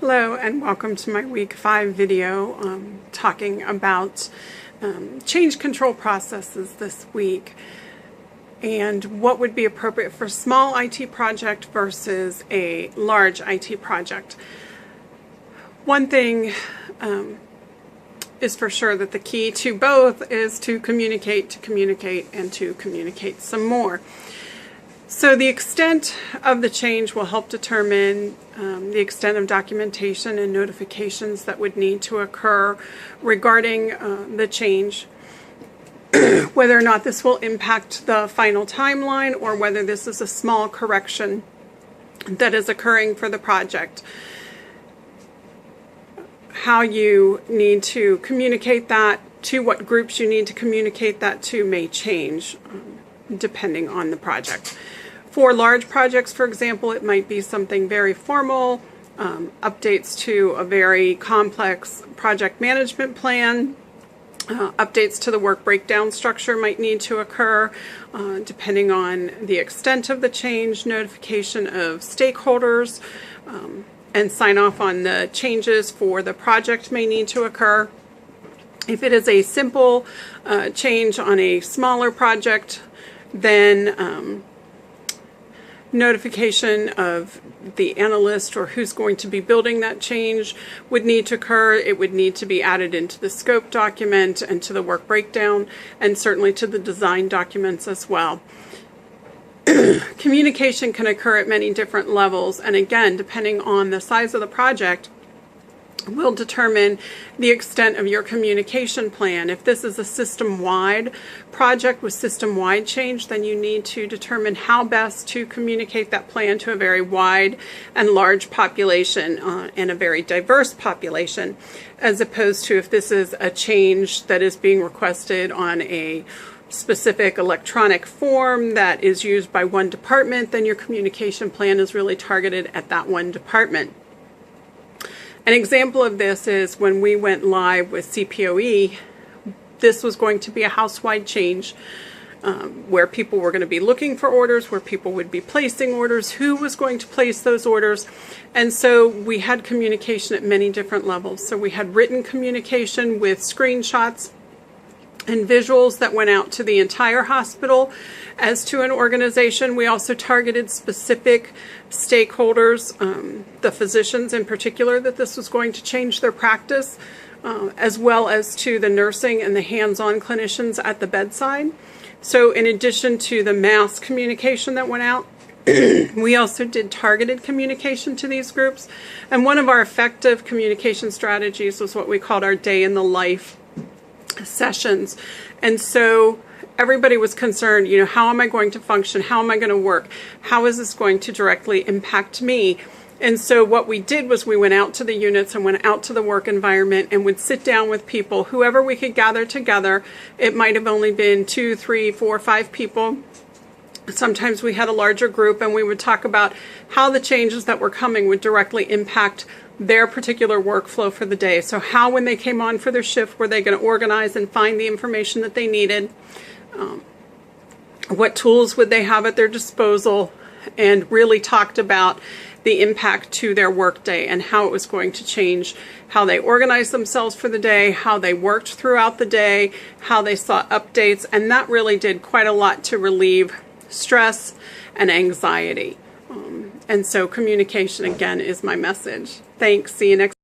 Hello and welcome to my week 5 video talking about change control processes this week and what would be appropriate for a small IT project versus a large IT project. One thing is for sure that the key to both is to communicate, and to communicate some more. So the extent of the change will help determine the extent of documentation and notifications that would need to occur regarding the change, whether or not this will impact the final timeline or whether this is a small correction that is occurring for the project. How you need to communicate that to, what groups you need to communicate that to may change depending on the project. For large projects, for example, it might be something very formal, updates to a very complex project management plan, updates to the work breakdown structure might need to occur, depending on the extent of the change, notification of stakeholders, and sign off on the changes for the project may need to occur. If it is a simple change on a smaller project, then notification of the analyst or who's going to be building that change would need to occur. It would need to be added into the scope document and to the work breakdown, and certainly to the design documents as well. Communication can occur at many different levels, and again, depending on the size of the project, will determine the extent of your communication plan. If this is a system-wide project with system-wide change, then you need to determine how best to communicate that plan to a very wide and large population and a very diverse population, as opposed to if this is a change that is being requested on a specific electronic form that is used by one department, then your communication plan is really targeted at that one department. An example of this is when we went live with CPOE. This was going to be a house-wide change where people were going to be looking for orders, where people would be placing orders, who was going to place those orders. And so we had communication at many different levels. So we had written communication with screenshots and visuals that went out to the entire hospital as to an organization. We also targeted specific stakeholders, the physicians in particular, that this was going to change their practice, as well as to the nursing and the hands-on clinicians at the bedside. So in addition to the mass communication that went out, we also did targeted communication to these groups. And one of our effective communication strategies was what we called our day in the life sessions. And so everybody was concerned, how am I going to function? How am I going to work? How is this going to directly impact me? And so what we did was we went out to the units and went out to the work environment and would sit down with people, whoever we could gather together. It might have only been 2, 3, 4, 5 people. Sometimes we had a larger group, and we would talk about how the changes that were coming would directly impact their particular workflow for the day. So how, when they came on for their shift, were they going to organize and find the information that they needed? What tools would they have at their disposal? And really talked about the impact to their workday and how it was going to change how they organized themselves for the day, how they worked throughout the day, how they saw updates, and that really did quite a lot to relieve stress and anxiety. And so communication, again, is my message. Thanks. See you next